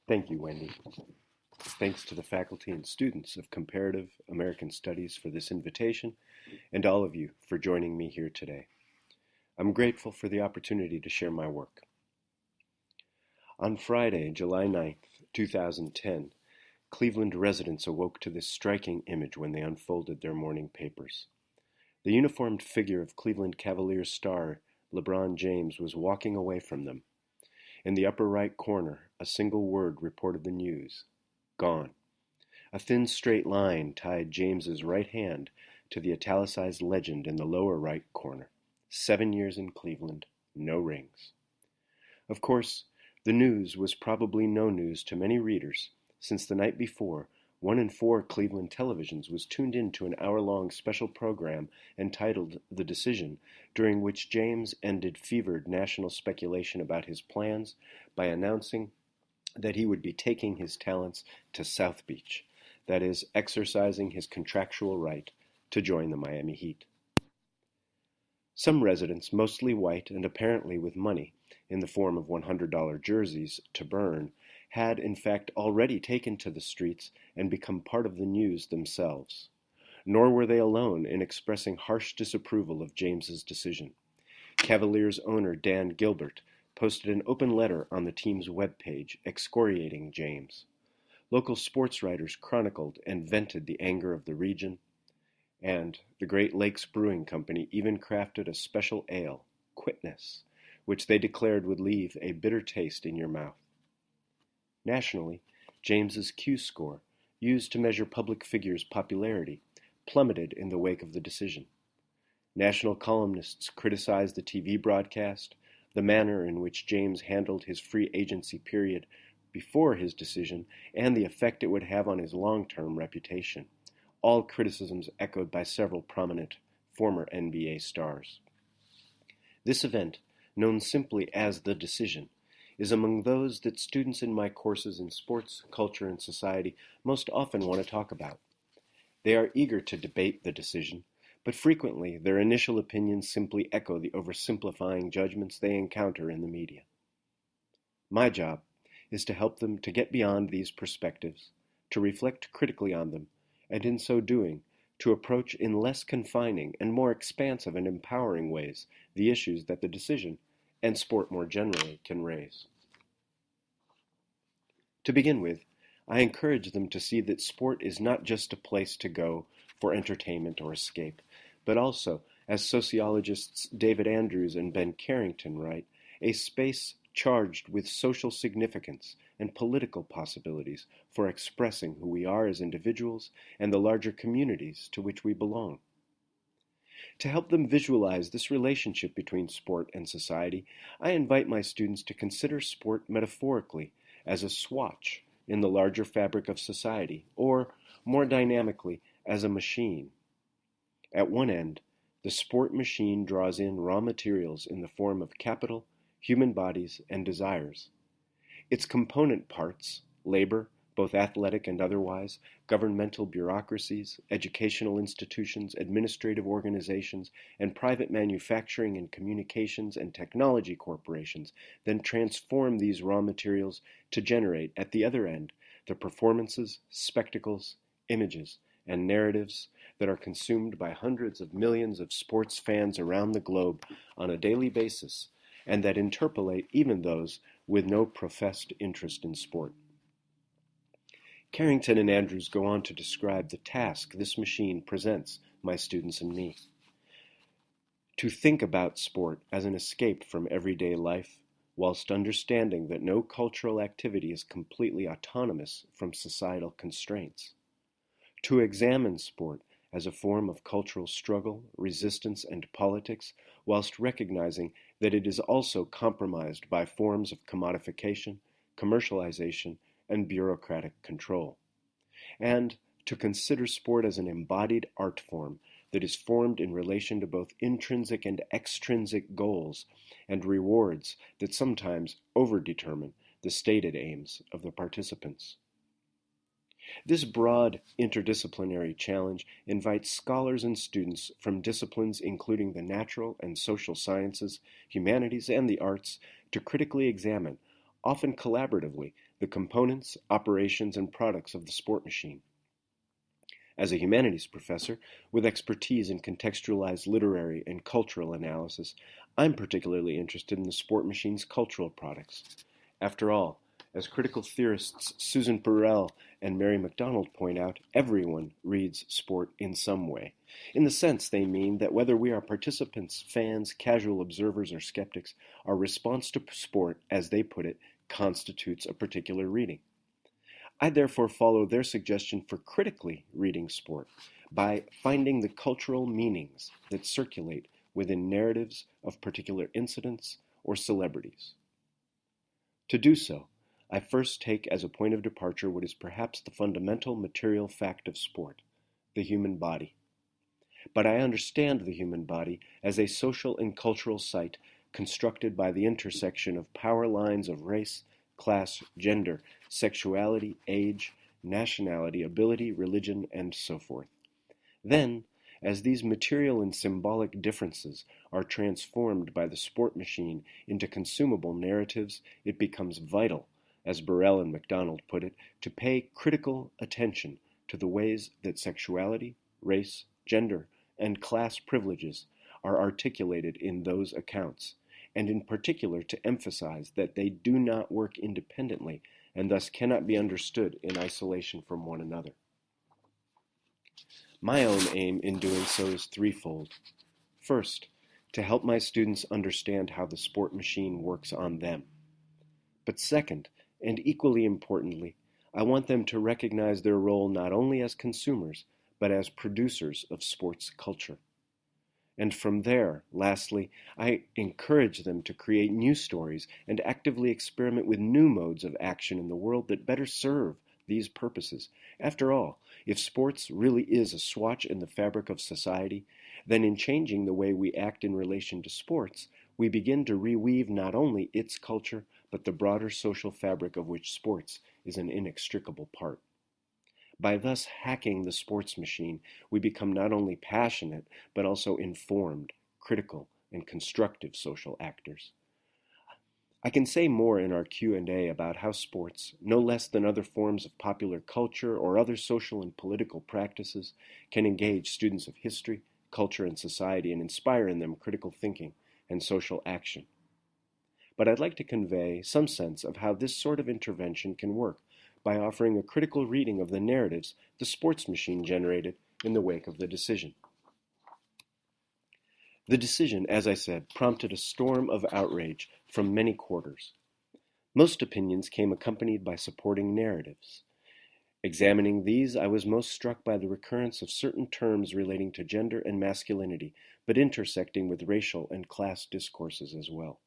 Thank you, Wendy. Thanks to the faculty and students of Comparative American Studies for this invitation, and all of you for joining me here today. I'm grateful for the opportunity to share my work. On Friday, July 9th, 2010, Cleveland residents awoke to this striking image when they unfolded their morning papers. The uniformed figure of Cleveland Cavaliers star LeBron James was walking away from them. In the upper right corner, a single word reported the news: gone. A thin straight line tied James's right hand to the italicized legend in the lower right corner: 7 years in Cleveland, no rings. Of course, the news was probably no news to many readers, since the night before, 1 in 4 Cleveland televisions was tuned in to an hour-long special program entitled The Decision, during which James ended fevered national speculation about his plans by announcing that he would be taking his talents to South Beach, that is, exercising his contractual right to join the Miami Heat. Some residents, mostly white and apparently with money, in the form of $100 jerseys to burn, had in fact already taken to the streets and become part of the news themselves. Nor were they alone in expressing harsh disapproval of James's decision. Cavaliers owner Dan Gilbert posted an open letter on the team's webpage excoriating James. Local sports writers chronicled and vented the anger of the region, and the Great Lakes Brewing Company even crafted a special ale, Quitness, which they declared would leave a bitter taste in your mouth. Nationally, James's Q score, used to measure public figures' popularity, plummeted in the wake of the decision. National columnists criticized the TV broadcast, the manner in which James handled his free agency period before his decision, and the effect it would have on his long-term reputation, all criticisms echoed by several prominent former NBA stars. This event, known simply as The Decision, is among those that students in my courses in sports, culture, and society most often want to talk about. They are eager to debate the decision, but frequently their initial opinions simply echo the oversimplifying judgments they encounter in the media. My job is to help them to get beyond these perspectives, to reflect critically on them, and in so doing, to approach in less confining and more expansive and empowering ways the issues that the decision, and sport more generally, can raise. To begin with, I encourage them to see that sport is not just a place to go for entertainment or escape, but also, as sociologists David Andrews and Ben Carrington write, a space charged with social significance and political possibilities for expressing who we are as individuals and the larger communities to which we belong. To help them visualize this relationship between sport and society, I invite my students to consider sport metaphorically as a swatch in the larger fabric of society, or, more dynamically, as a machine. At one end, the sport machine draws in raw materials in the form of capital, human bodies, and desires. Its component parts, labor, both athletic and otherwise, governmental bureaucracies, educational institutions, administrative organizations, and private manufacturing and communications and technology corporations then transform these raw materials to generate, at the other end, the performances, spectacles, images, and narratives that are consumed by hundreds of millions of sports fans around the globe on a daily basis, and that interpolate even those with no professed interest in sport. Carrington and Andrews go on to describe the task this machine presents my students and me. To think about sport as an escape from everyday life, whilst understanding that no cultural activity is completely autonomous from societal constraints. To examine sport as a form of cultural struggle, resistance, and politics, whilst recognizing that it is also compromised by forms of commodification, commercialization, and bureaucratic control. And to consider sport as an embodied art form that is formed in relation to both intrinsic and extrinsic goals and rewards that sometimes overdetermine the stated aims of the participants. This broad interdisciplinary challenge invites scholars and students from disciplines including the natural and social sciences, humanities, and the arts to critically examine often collaboratively, the components, operations, and products of the sport machine. As a humanities professor with expertise in contextualized literary and cultural analysis, I'm particularly interested in the sport machine's cultural products. After all, as critical theorists Susan Burrell and Mary MacDonald point out, everyone reads sport in some way. In the sense they mean that whether we are participants, fans, casual observers, or skeptics, our response to sport, as they put it, constitutes a particular reading. I therefore follow their suggestion for critically reading sport by finding the cultural meanings that circulate within narratives of particular incidents or celebrities. To do so, I first take as a point of departure what is perhaps the fundamental material fact of sport, the human body. But I understand the human body as a social and cultural site constructed by the intersection of power lines of race, class, gender, sexuality, age, nationality, ability, religion, and so forth. Then, as these material and symbolic differences are transformed by the sport machine into consumable narratives, it becomes vital, as Burrell and MacDonald put it, to pay critical attention to the ways that sexuality, race, gender, and class privileges are articulated in those accounts, and in particular to emphasize that they do not work independently and thus cannot be understood in isolation from one another. My own aim in doing so is threefold. First, to help my students understand how the sport machine works on them. But second, and equally importantly, I want them to recognize their role not only as consumers, but as producers of sports culture. And from there, lastly, I encourage them to create new stories and actively experiment with new modes of action in the world that better serve these purposes. After all, if sports really is a swatch in the fabric of society, then in changing the way we act in relation to sports, we begin to reweave not only its culture, but the broader social fabric of which sports is an inextricable part. By thus hacking the sports machine, we become not only passionate, but also informed, critical, and constructive social actors. I can say more in our Q&A about how sports, no less than other forms of popular culture or other social and political practices, can engage students of history, culture, and society and inspire in them critical thinking and social action. But I'd like to convey some sense of how this sort of intervention can work by offering a critical reading of the narratives the sports machine generated in the wake of the decision. The decision, as I said, prompted a storm of outrage from many quarters. Most opinions came accompanied by supporting narratives. Examining these, I was most struck by the recurrence of certain terms relating to gender and masculinity, but intersecting with racial and class discourses as well.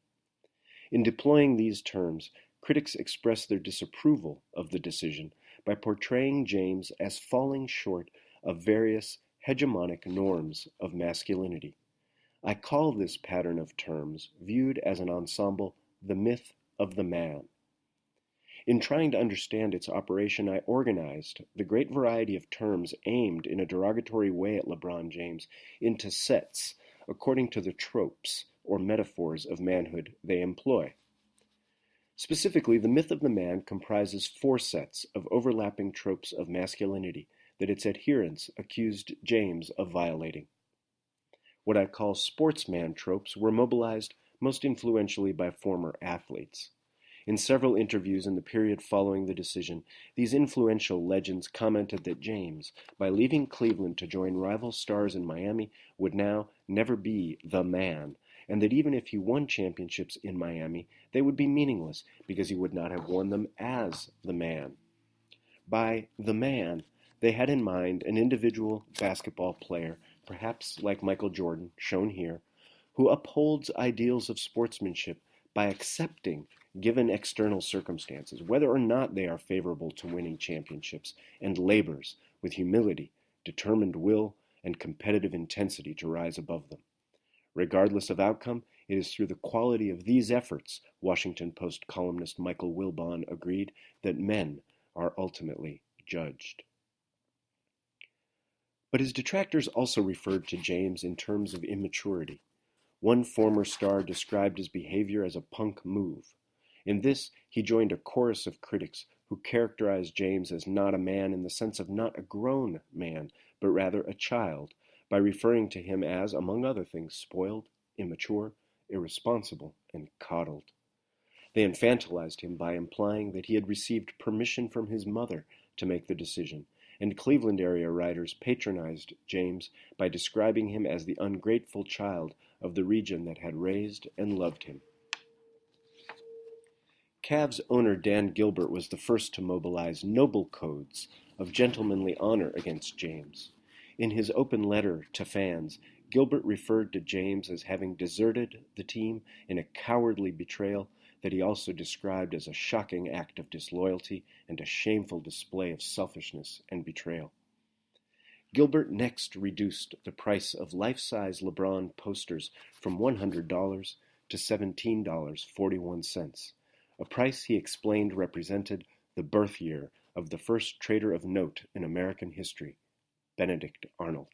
In deploying these terms, critics expressed their disapproval of the decision by portraying James as falling short of various hegemonic norms of masculinity. I call this pattern of terms, viewed as an ensemble, the myth of the man. In trying to understand its operation, I organized the great variety of terms aimed in a derogatory way at LeBron James into sets according to the tropes or metaphors of manhood they employ. Specifically, the myth of the man comprises 4 sets of overlapping tropes of masculinity that its adherents accused James of violating. What I call sportsman tropes were mobilized most influentially by former athletes. In several interviews in the period following the decision, these influential legends commented that James, by leaving Cleveland to join rival stars in Miami, would now never be the man, and that even if he won championships in Miami, they would be meaningless because he would not have won them as the man. By the man, they had in mind an individual basketball player, perhaps like Michael Jordan, shown here, who upholds ideals of sportsmanship by accepting given external circumstances, whether or not they are favorable to winning championships, and labors with humility, determined will, and competitive intensity to rise above them. Regardless of outcome, it is through the quality of these efforts, Washington Post columnist Michael Wilbon agreed, that men are ultimately judged. But his detractors also referred to James in terms of immaturity. One former star described his behavior as a punk move, In this, he joined a chorus of critics who characterized James as not a man in the sense of not a grown man, but rather a child, by referring to him as, among other things, spoiled, immature, irresponsible, and coddled. They infantilized him by implying that he had received permission from his mother to make the decision, and Cleveland area writers patronized James by describing him as the ungrateful child of the region that had raised and loved him. Cavs owner Dan Gilbert was the first to mobilize noble codes of gentlemanly honor against James. In his open letter to fans, Gilbert referred to James as having deserted the team in a cowardly betrayal that he also described as a shocking act of disloyalty and a shameful display of selfishness and betrayal. Gilbert next reduced the price of life-size LeBron posters from $100 to $17.41, a price he explained represented the birth year of the first trader of note in American history, Benedict Arnold.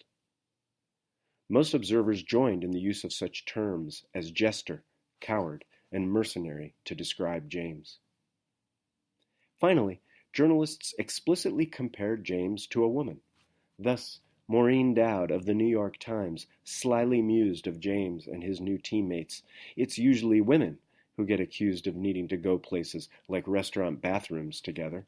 Most observers joined in the use of such terms as jester, coward, and mercenary to describe James. Finally, journalists explicitly compared James to a woman. Thus, Maureen Dowd of the New York Times slyly mused of James and his new teammates, "It's usually women who get accused of needing to go places like restaurant bathrooms together."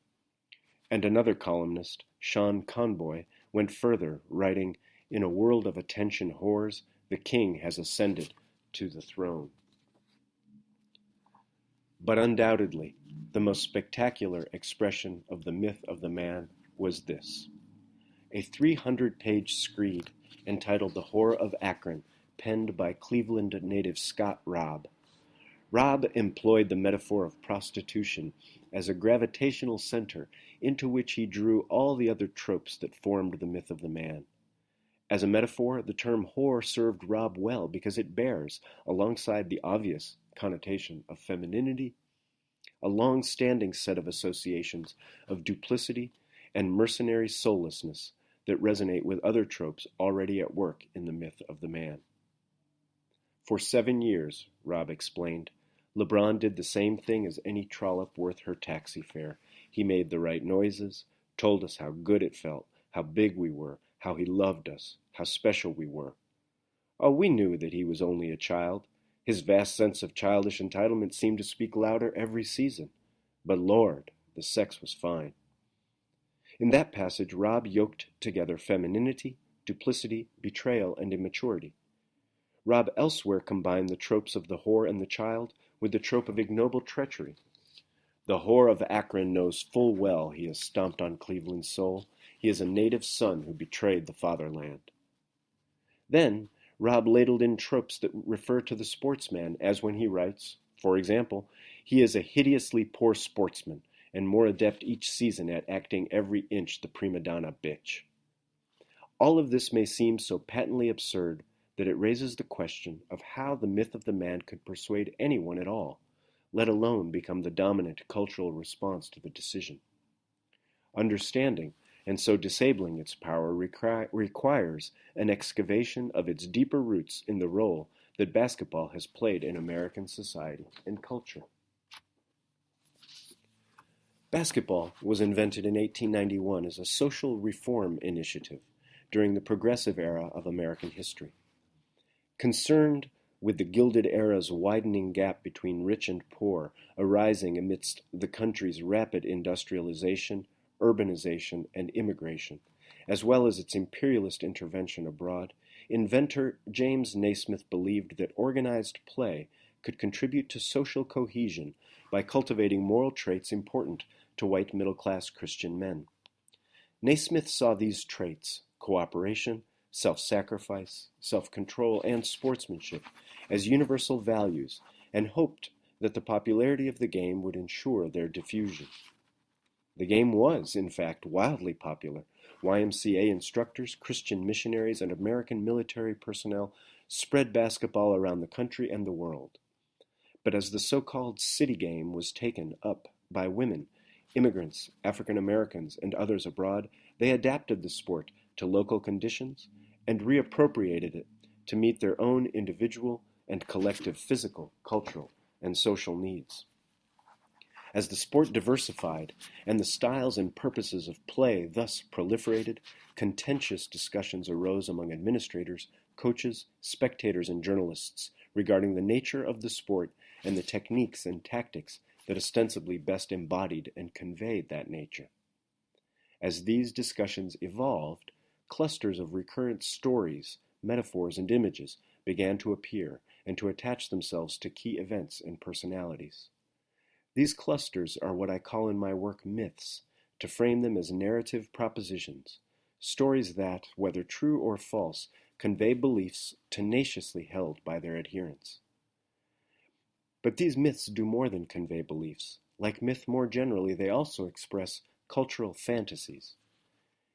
And another columnist, Sean Conboy, went further, writing, "In a world of attention whores, the king has ascended to the throne." But undoubtedly, the most spectacular expression of the myth of the man was this: a 300-page screed entitled The Whore of Akron, penned by Cleveland native Scott Robb. Robb employed the metaphor of prostitution as a gravitational center into which he drew all the other tropes that formed the myth of the man. As a metaphor, the term whore served Robb well because it bears, alongside the obvious connotation of femininity, a long-standing set of associations of duplicity and mercenary soullessness that resonate with other tropes already at work in the myth of the man. For 7 years, Robb explained, LeBron did the same thing as any trollop worth her taxi fare. He made the right noises, told us how good it felt, how big we were, how he loved us, how special we were. Oh, we knew that he was only a child. His vast sense of childish entitlement seemed to speak louder every season. But Lord, the sex was fine. In that passage, Robb yoked together femininity, duplicity, betrayal, and immaturity. Robb elsewhere combined the tropes of the whore and the child with the trope of ignoble treachery. The whore of Akron knows full well he has stomped on Cleveland's soul. He is a native son who betrayed the fatherland. Then, Robb ladled in tropes that refer to the sportsman, as when he writes, for example, he is a hideously poor sportsman, and more adept each season at acting every inch the prima donna bitch. All of this may seem so patently absurd that it raises the question of how the myth of the man could persuade anyone at all, let alone become the dominant cultural response to the decision. Understanding, and so disabling its power, requires an excavation of its deeper roots in the role that basketball has played in American society and culture. Basketball was invented in 1891 as a social reform initiative during the progressive era of American history. Concerned with the Gilded Era's widening gap between rich and poor arising amidst the country's rapid industrialization, urbanization, and immigration, as well as its imperialist intervention abroad, inventor James Naismith believed that organized play could contribute to social cohesion by cultivating moral traits important to white middle-class Christian men. Naismith saw these traits, cooperation, self-sacrifice, self-control, and sportsmanship, as universal values, and hoped that the popularity of the game would ensure their diffusion. The game was, in fact, wildly popular. YMCA instructors, Christian missionaries, and American military personnel spread basketball around the country and the world. But as the so-called city game was taken up by women, immigrants, African Americans, and others abroad, they adapted the sport to local conditions and reappropriated it to meet their own individual and collective physical, cultural, and social needs. As the sport diversified and the styles and purposes of play thus proliferated, contentious discussions arose among administrators, coaches, spectators, and journalists regarding the nature of the sport and the techniques and tactics that ostensibly best embodied and conveyed that nature. As these discussions evolved, clusters of recurrent stories, metaphors, and images began to appear and to attach themselves to key events and personalities. These clusters are what I call in my work myths, to frame them as narrative propositions, stories that, whether true or false, convey beliefs tenaciously held by their adherents. But these myths do more than convey beliefs. Like myth more generally, they also express cultural fantasies.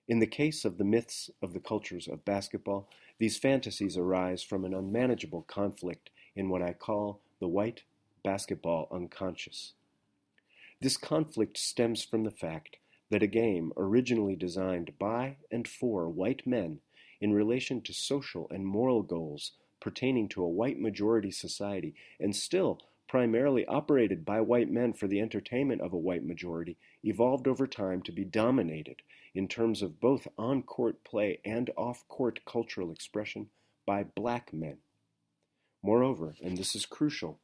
In the case of the myths of the cultures of basketball, these fantasies arise from an unmanageable conflict in what I call the white basketball unconscious. This conflict stems from the fact that a game originally designed by and for white men in relation to social and moral goals pertaining to a white majority society and still primarily operated by white men for the entertainment of a white majority evolved over time to be dominated in terms of both on-court play and off-court cultural expression by black men. Moreover, and this is crucial,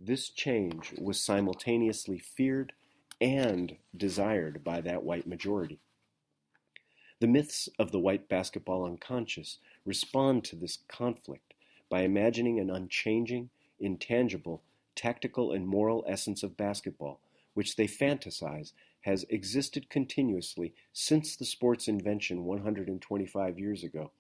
this change was simultaneously feared and desired by that white majority. The myths of the white basketball unconscious respond to this conflict by imagining an unchanging, intangible, tactical and moral essence of basketball, which they fantasize has existed continuously since the sport's invention 125 years ago,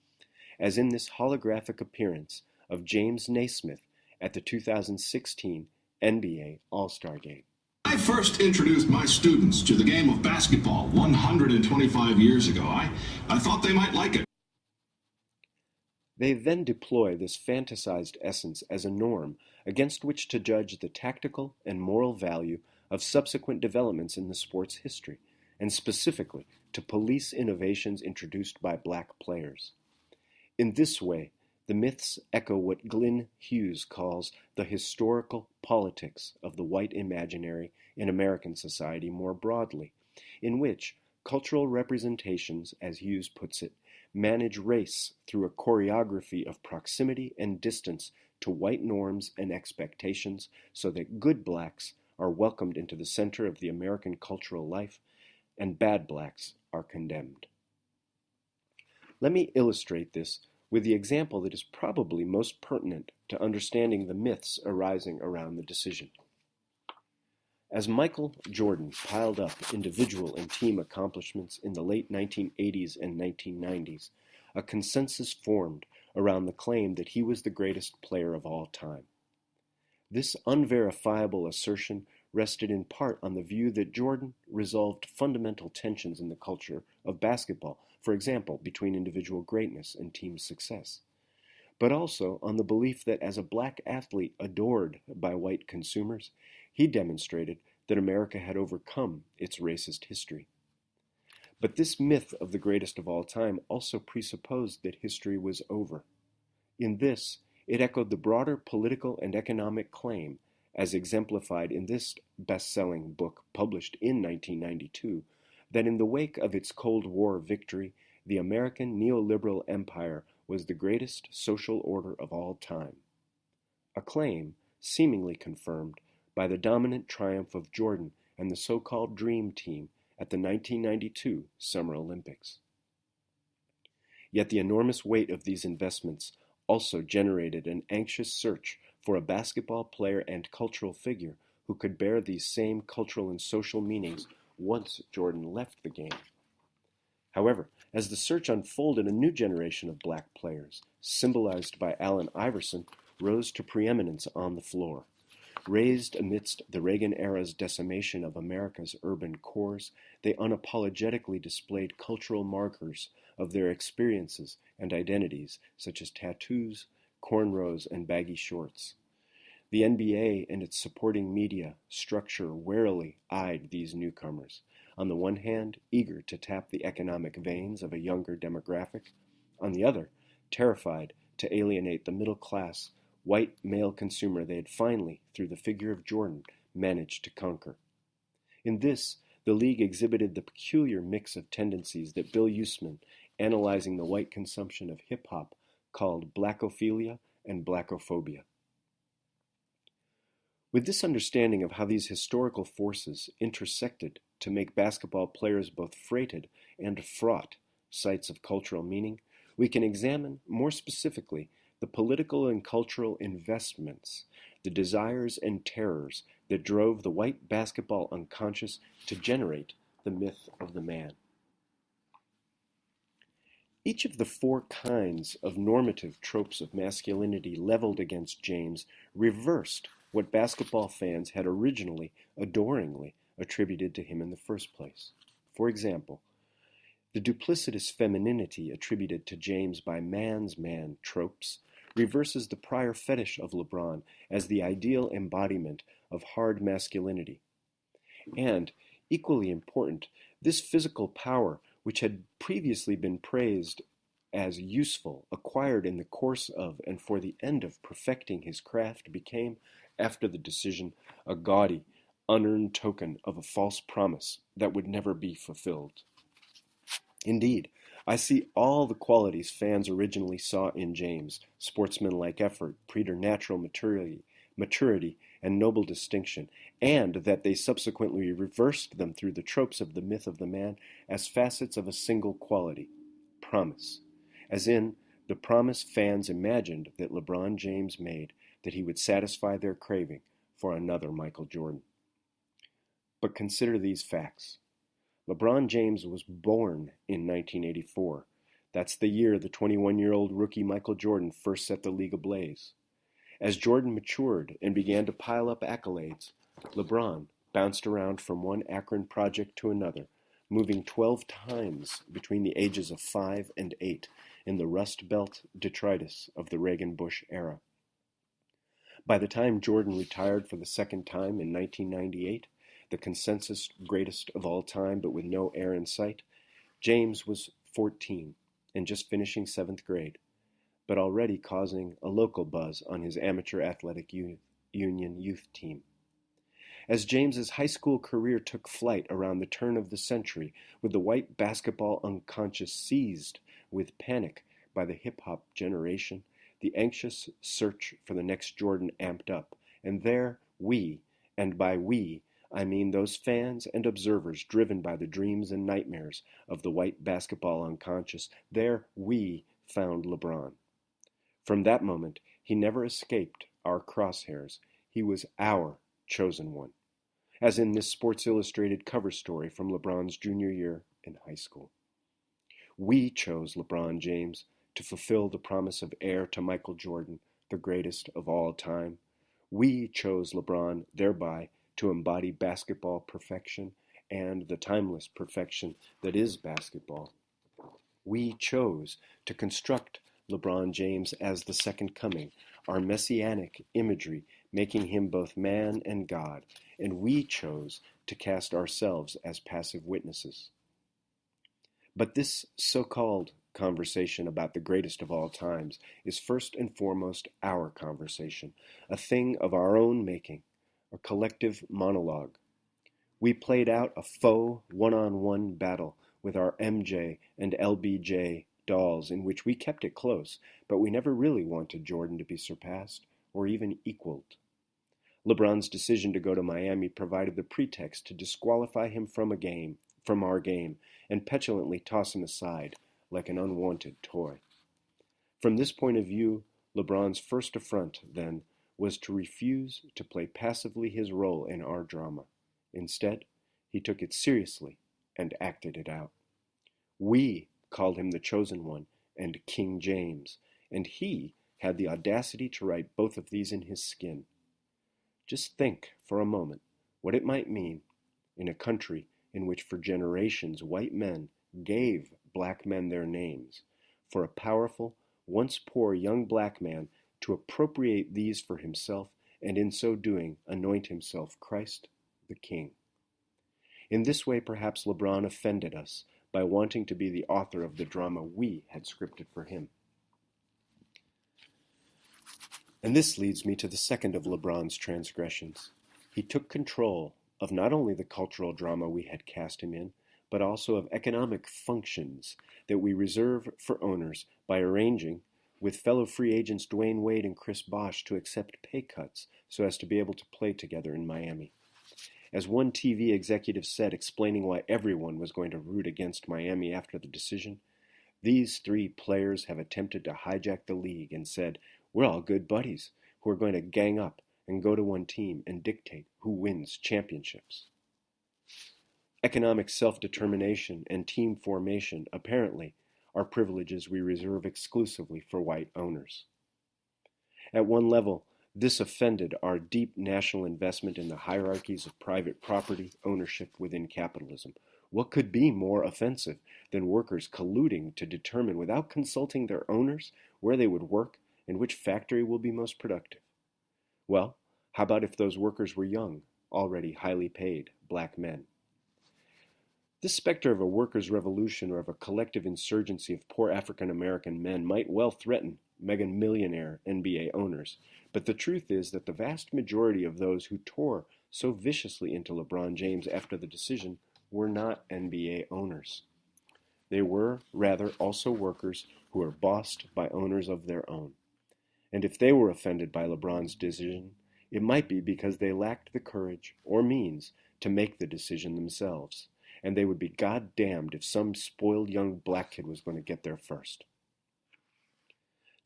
as in this holographic appearance of James Naismith at the 2016 NBA All-Star Game. I first introduced my students to the game of basketball 125 years ago. I thought they might like it. They then deploy this fantasized essence as a norm against which to judge the tactical and moral value of subsequent developments in the sport's history, and specifically to police innovations introduced by black players. In this way, the myths echo what Glyn Hughes calls the historical politics of the white imaginary in American society more broadly, in which cultural representations, as Hughes puts it, manage race through a choreography of proximity and distance to white norms and expectations so that good blacks are welcomed into the center of the American cultural life and bad blacks are condemned. Let me illustrate this with the example that is probably most pertinent to understanding the myths arising around the decision. As Michael Jordan piled up individual and team accomplishments in the late 1980s and 1990s, a consensus formed around the claim that he was the greatest player of all time. This unverifiable assertion rested in part on the view that Jordan resolved fundamental tensions in the culture of basketball, for example, between individual greatness and team success, but also on the belief that as a black athlete adored by white consumers, he demonstrated that America had overcome its racist history. But this myth of the greatest of all time also presupposed that history was over. In this, it echoed the broader political and economic claim, as exemplified in this best-selling book published in 1992, that in the wake of its Cold War victory, the American neoliberal empire was the greatest social order of all time. A claim seemingly confirmed by the dominant triumph of Jordan and the so-called Dream Team at the 1992 Summer Olympics. Yet the enormous weight of these investments also generated an anxious search for a basketball player and cultural figure who could bear these same cultural and social meanings once Jordan left the game. However, as the search unfolded, a new generation of black players, symbolized by Allen Iverson, rose to preeminence on the floor. Raised amidst the Reagan-era's decimation of America's urban cores, they unapologetically displayed cultural markers of their experiences and identities, such as tattoos, cornrows, and baggy shorts. The NBA and its supporting media structure warily eyed these newcomers, on the one hand, eager to tap the economic veins of a younger demographic, on the other, terrified to alienate the middle-class, white male consumer they had finally, through the figure of Jordan, managed to conquer. In this, the league exhibited the peculiar mix of tendencies that Bill Usman, analyzing the white consumption of hip-hop, called blackophilia and blackophobia. With this understanding of how these historical forces intersected to make basketball players both freighted and fraught sites of cultural meaning, we can examine more specifically the political and cultural investments, the desires and terrors that drove the white basketball unconscious to generate the myth of the man. Each of the four kinds of normative tropes of masculinity leveled against James reversed what basketball fans had originally adoringly attributed to him in the first place. For example, the duplicitous femininity attributed to James by man's man tropes reverses the prior fetish of LeBron as the ideal embodiment of hard masculinity. And, equally important, this physical power, which had previously been praised as useful, acquired in the course of and for the end of perfecting his craft, became, after the decision, a gaudy, unearned token of a false promise that would never be fulfilled. Indeed, I see all the qualities fans originally saw in James: sportsmanlike effort, preternatural maturity, and noble distinction, and that they subsequently reversed them through the tropes of the myth of the man as facets of a single quality: promise, as in the promise fans imagined that LeBron James made, that he would satisfy their craving for another Michael Jordan. But consider these facts. LeBron James was born in 1984. That's the year the 21-year-old rookie Michael Jordan first set the league ablaze. As Jordan matured and began to pile up accolades, LeBron bounced around from one Akron project to another, moving 12 times between the ages of 5 and 8 in the Rust Belt detritus of the Reagan-Bush era. By the time Jordan retired for the second time in 1998, the consensus greatest of all time but with no heir in sight, James was 14 and just finishing 7th grade, but already causing a local buzz on his amateur athletic union youth team. As James's high school career took flight around the turn of the century, with the white basketball unconscious seized with panic by the hip-hop generation, the anxious search for the next Jordan amped up, and there we, and by we, I mean those fans and observers driven by the dreams and nightmares of the white basketball unconscious, there we found LeBron. From that moment, he never escaped our crosshairs. He was our chosen one, as in this Sports Illustrated cover story from LeBron's junior year in high school. We chose LeBron James to fulfill the promise of heir to Michael Jordan, the greatest of all time. We chose LeBron thereby to embody basketball perfection and the timeless perfection that is basketball. We chose to construct LeBron James as the second coming, our messianic imagery making him both man and God, and we chose to cast ourselves as passive witnesses. But this so-called conversation about the greatest of all times is first and foremost our conversation, a thing of our own making, a collective monologue. We played out a faux one-on-one battle with our MJ and LBJ dolls in which we kept it close, but we never really wanted Jordan to be surpassed or even equaled. LeBron's decision to go to Miami provided the pretext to disqualify him from our game, and petulantly toss him aside like an unwanted toy. From this point of view, LeBron's first affront, then, was to refuse to play passively his role in our drama. Instead, he took it seriously and acted it out. We called him the chosen one and King James, and he had the audacity to write both of these in his skin. Just think for a moment what it might mean in a country in which for generations white men gave black men their names, for a powerful, once poor young black man to appropriate these for himself, and in so doing anoint himself Christ the King. In this way, perhaps LeBron offended us by wanting to be the author of the drama we had scripted for him. And this leads me to the second of LeBron's transgressions. He took control of not only the cultural drama we had cast him in, but also of economic functions that we reserve for owners by arranging with fellow free agents Dwayne Wade and Chris Bosh to accept pay cuts so as to be able to play together in Miami. As one TV executive said, explaining why everyone was going to root against Miami after the decision, these three players have attempted to hijack the league and said, we're all good buddies who are going to gang up and go to one team and dictate who wins championships. Economic self-determination and team formation, apparently, are privileges we reserve exclusively for white owners. At one level, this offended our deep national investment in the hierarchies of private property ownership within capitalism. What could be more offensive than workers colluding to determine without consulting their owners where they would work and which factory will be most productive? Well, how about if those workers were young, already highly paid black men? This specter of a workers' revolution or of a collective insurgency of poor African American men might well threaten mega-millionaire NBA owners, but the truth is that the vast majority of those who tore so viciously into LeBron James after the decision were not NBA owners. They were, rather, also workers who were bossed by owners of their own. And if they were offended by LeBron's decision, it might be because they lacked the courage or means to make the decision themselves, and they would be goddamned if some spoiled young black kid was going to get there first.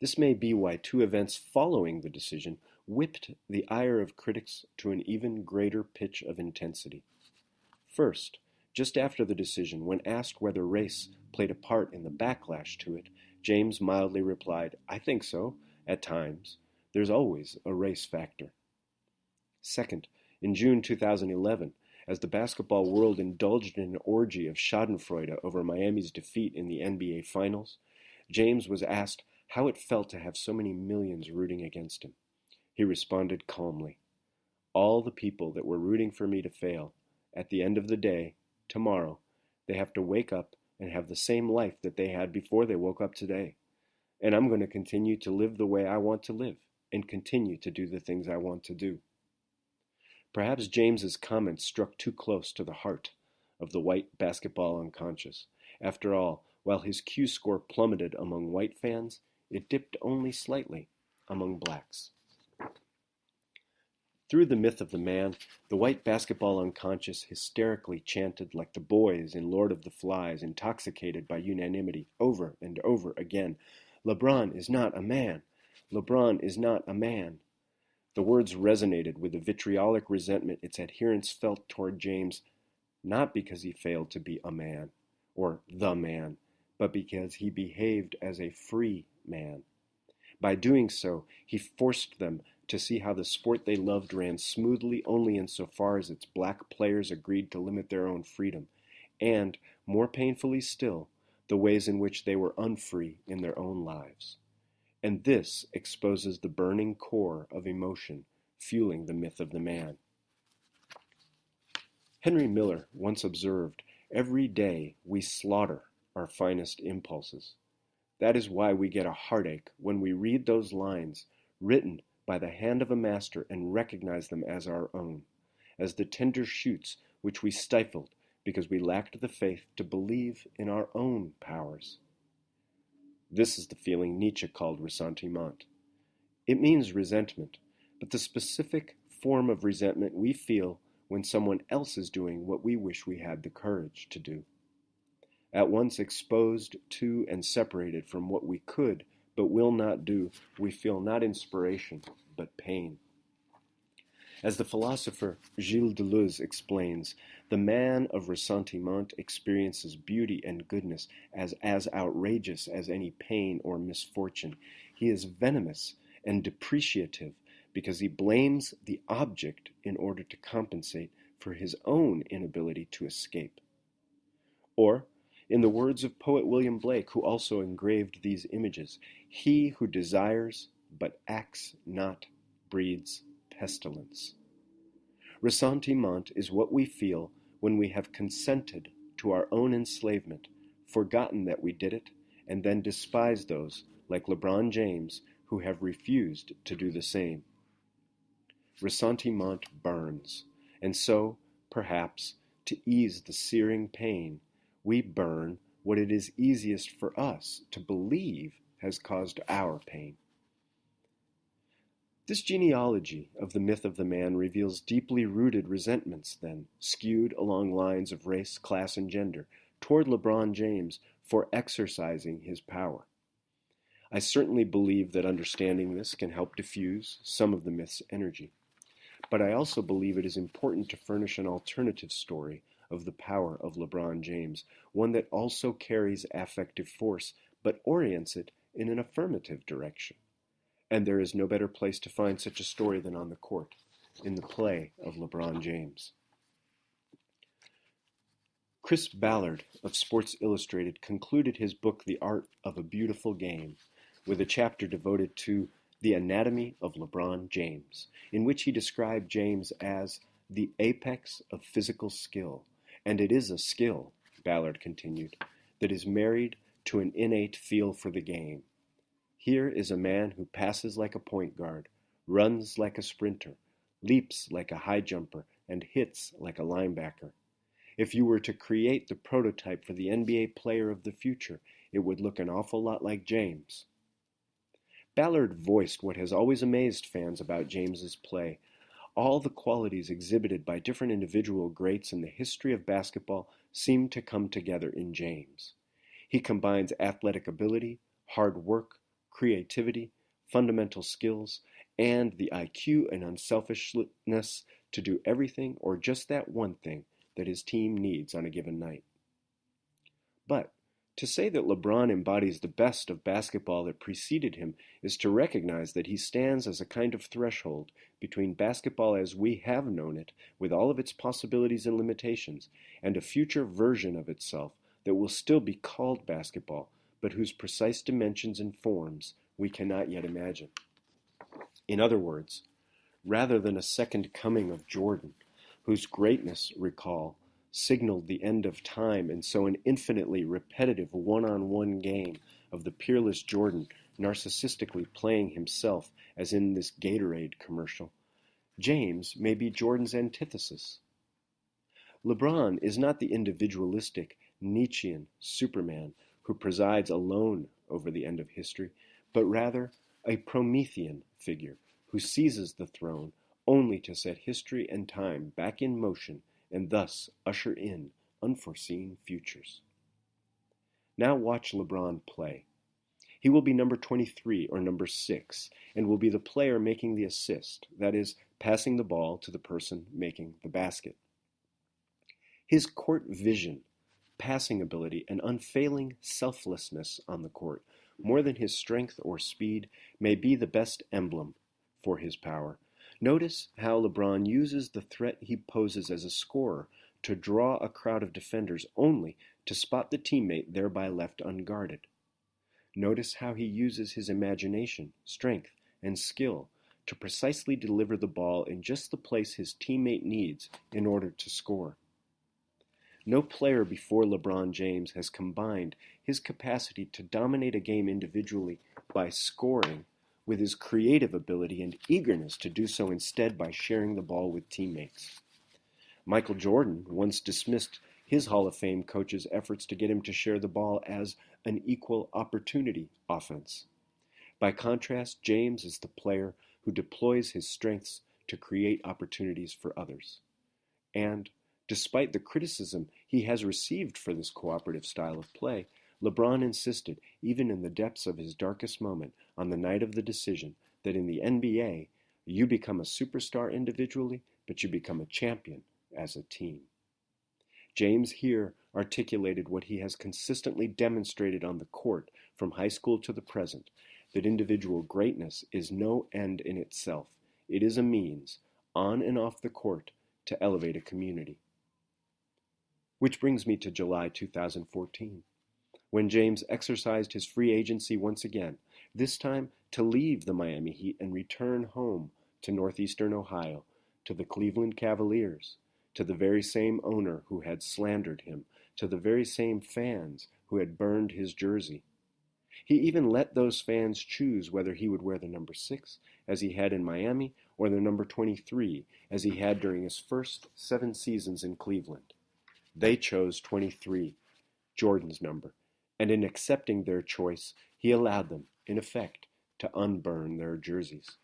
This may be why two events following the decision whipped the ire of critics to an even greater pitch of intensity. First, just after the decision, when asked whether race played a part in the backlash to it, James mildly replied, "I think so, at times. There's always a race factor." Second, in June 2011, as the basketball world indulged in an orgy of schadenfreude over Miami's defeat in the NBA Finals, James was asked how it felt to have so many millions rooting against him. He responded calmly, "All the people that were rooting for me to fail, at the end of the day, tomorrow, they have to wake up and have the same life that they had before they woke up today. And I'm going to continue to live the way I want to live and continue to do the things I want to do." Perhaps James's comments struck too close to the heart of the white basketball unconscious. After all, while his Q score plummeted among white fans, it dipped only slightly among blacks. Through the myth of the man, the white basketball unconscious hysterically chanted like the boys in Lord of the Flies, intoxicated by unanimity, over and over again, "LeBron is not a man. LeBron is not a man." The words resonated with the vitriolic resentment its adherents felt toward James, not because he failed to be a man, or the man, but because he behaved as a free man. By doing so, he forced them to see how the sport they loved ran smoothly only insofar as its black players agreed to limit their own freedom, and, more painfully still, the ways in which they were unfree in their own lives. And this exposes the burning core of emotion fueling the myth of the man. Henry Miller once observed, "Every day we slaughter our finest impulses." That is why we get a heartache when we read those lines written by the hand of a master and recognize them as our own, as the tender shoots which we stifled because we lacked the faith to believe in our own powers. This is the feeling Nietzsche called ressentiment. It means resentment, but the specific form of resentment we feel when someone else is doing what we wish we had the courage to do. At once exposed to and separated from what we could but will not do, we feel not inspiration, but pain. As the philosopher Gilles Deleuze explains, the man of ressentiment experiences beauty and goodness as outrageous as any pain or misfortune. He is venomous and depreciative because he blames the object in order to compensate for his own inability to escape. Or, in the words of poet William Blake, who also engraved these images, he who desires but acts not breeds pestilence. Ressentiment is what we feel when we have consented to our own enslavement, forgotten that we did it, and then despise those, like LeBron James, who have refused to do the same. Ressentiment burns, and so, Perhaps, to ease the searing pain, we burn what it is easiest for us to believe has caused our pain. This genealogy of the myth of the man reveals deeply rooted resentments, then, skewed along lines of race, class, and gender, toward LeBron James for exercising his power. I certainly believe that understanding this can help diffuse some of the myth's energy. But I also believe it is important to furnish an alternative story of the power of LeBron James, one that also carries affective force, but orients it in an affirmative direction. And there is no better place to find such a story than on the court, in the play of LeBron James. Chris Ballard of Sports Illustrated concluded his book, The Art of a Beautiful Game, with a chapter devoted to the anatomy of LeBron James, in which he described James as the apex of physical skill. And it is a skill, Ballard continued, that is married to an innate feel for the game. Here is a man who passes like a point guard, runs like a sprinter, leaps like a high jumper, and hits like a linebacker. If you were to create the prototype for the NBA player of the future, it would look an awful lot like James. Ballard voiced what has always amazed fans about James's play. All the qualities exhibited by different individual greats in the history of basketball seem to come together in James. He combines athletic ability, hard work, creativity, fundamental skills, and the IQ and unselfishness to do everything or just that one thing that his team needs on a given night. But to say that LeBron embodies the best of basketball that preceded him is to recognize that he stands as a kind of threshold between basketball as we have known it, with all of its possibilities and limitations, and a future version of itself that will still be called basketball, but whose precise dimensions and forms we cannot yet imagine. In other words, rather than a second coming of Jordan, whose greatness, recall, signaled the end of time, and so an infinitely repetitive one-on-one game of the peerless Jordan narcissistically playing himself as in this Gatorade commercial, James may be Jordan's antithesis. LeBron is not the individualistic Nietzschean Superman who presides alone over the end of history, but rather a Promethean figure who seizes the throne only to set history and time back in motion and thus usher in unforeseen futures. Now watch LeBron play. He will be number 23 or number 6 and will be the player making the assist, that is, passing the ball to the person making the basket. His court vision, passing ability, and unfailing selflessness on the court, more than his strength or speed, may be the best emblem for his power. Notice how LeBron uses the threat he poses as a scorer to draw a crowd of defenders only to spot the teammate thereby left unguarded. Notice how he uses his imagination, strength, and skill to precisely deliver the ball in just the place his teammate needs in order to score. No player before LeBron James has combined his capacity to dominate a game individually by scoring with his creative ability and eagerness to do so instead by sharing the ball with teammates. Michael Jordan once dismissed his Hall of Fame coach's efforts to get him to share the ball as an equal opportunity offense. By contrast, James is the player who deploys his strengths to create opportunities for others. And, despite the criticism he has received for this cooperative style of play, LeBron insisted, even in the depths of his darkest moment, on the night of the decision, that in the NBA, you become a superstar individually, but you become a champion as a team. James here articulated what he has consistently demonstrated on the court from high school to the present, that individual greatness is no end in itself. It is a means, on and off the court, to elevate a community. Which brings me to July 2014. When James exercised his free agency once again, this time to leave the Miami Heat and return home to northeastern Ohio, to the Cleveland Cavaliers, to the very same owner who had slandered him, to the very same fans who had burned his jersey. He even let those fans choose whether he would wear the number 6, as he had in Miami, or the number 23, as he had during his first 7 seasons in Cleveland. They chose 23, Jordan's number, and in accepting their choice, he allowed them, in effect, to unburn their jerseys.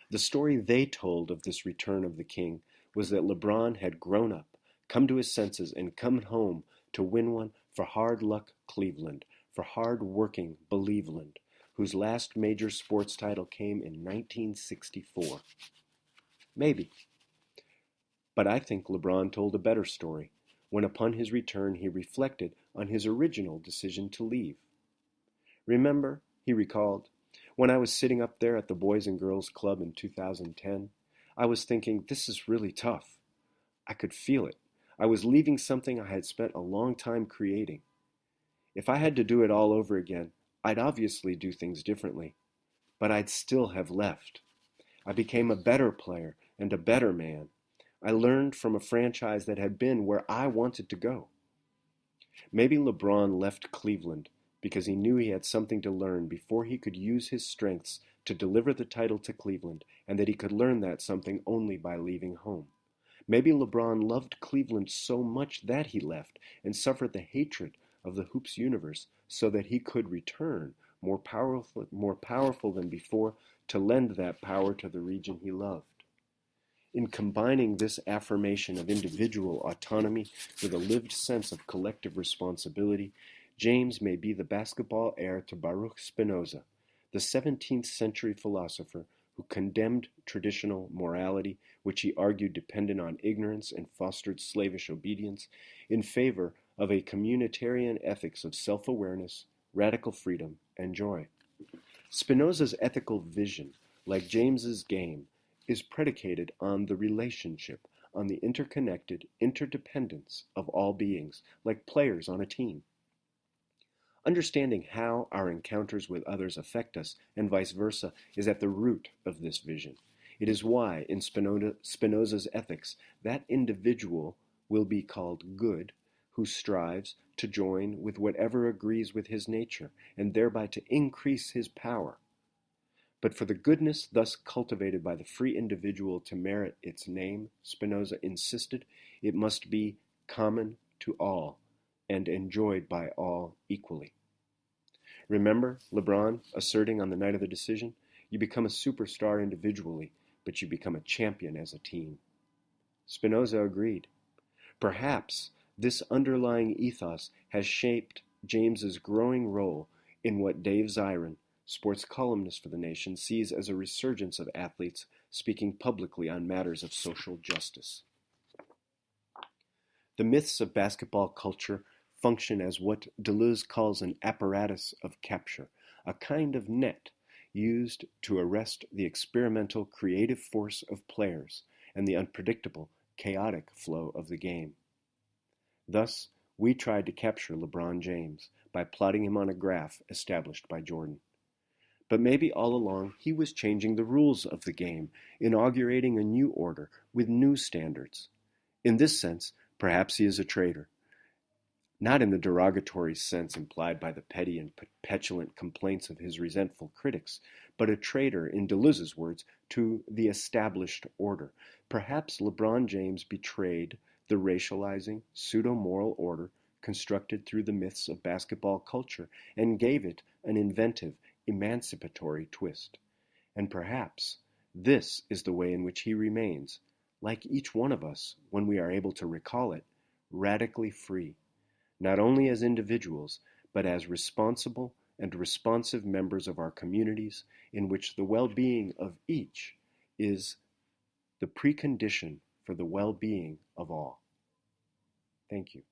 The story they told of this return of the king was that LeBron had grown up, come to his senses, and come home to win one for hard luck Cleveland, for hard-working Believeland, whose last major sports title came in 1964. Maybe. But I think LeBron told a better story when upon his return he reflected on his original decision to leave. Remember, he recalled, when I was sitting up there at the Boys and Girls Club in 2010, I was thinking, this is really tough. I could feel it. I was leaving something I had spent a long time creating. If I had to do it all over again, I'd obviously do things differently, but I'd still have left. I became a better player and a better man. I learned from a franchise that had been where I wanted to go. Maybe LeBron left Cleveland because he knew he had something to learn before he could use his strengths to deliver the title to Cleveland, and that he could learn that something only by leaving home. Maybe LeBron loved Cleveland so much that he left and suffered the hatred of the hoops universe so that he could return more powerful than before to lend that power to the region he loved. In combining this affirmation of individual autonomy with a lived sense of collective responsibility, James may be the basketball heir to Baruch Spinoza, the 17th century philosopher who condemned traditional morality, which he argued depended on ignorance and fostered slavish obedience, in favor of a communitarian ethics of self-awareness, radical freedom, and joy. Spinoza's ethical vision, like James's game, is predicated on the relationship, on the interconnected interdependence of all beings, like players on a team. Understanding how our encounters with others affect us and vice versa is at the root of this vision. It is why, in Spinoza's ethics, that individual will be called good who strives to join with whatever agrees with his nature, and thereby to increase his power. But for the goodness thus cultivated by the free individual to merit its name, Spinoza insisted, it must be common to all and enjoyed by all equally. Remember LeBron asserting on the night of the decision, you become a superstar individually, but you become a champion as a team. Spinoza agreed. Perhaps this underlying ethos has shaped James's growing role in what Dave Zirin, sports columnist for The Nation, sees as a resurgence of athletes speaking publicly on matters of social justice. The myths of basketball culture function as what Deleuze calls an apparatus of capture, a kind of net used to arrest the experimental creative force of players and the unpredictable, chaotic flow of the game. Thus, we tried to capture LeBron James by plotting him on a graph established by Jordan. But maybe all along he was changing the rules of the game, inaugurating a new order with new standards. In this sense, perhaps he is a traitor. Not in the derogatory sense implied by the petty and petulant complaints of his resentful critics, but a traitor, in Deleuze's words, to the established order. Perhaps LeBron James betrayed the racializing, pseudo-moral order constructed through the myths of basketball culture and gave it an inventive, emancipatory twist. And perhaps this is the way in which he remains, like each one of us when we are able to recall it, radically free, not only as individuals, but as responsible and responsive members of our communities in which the well-being of each is the precondition for the well-being of all. Thank you.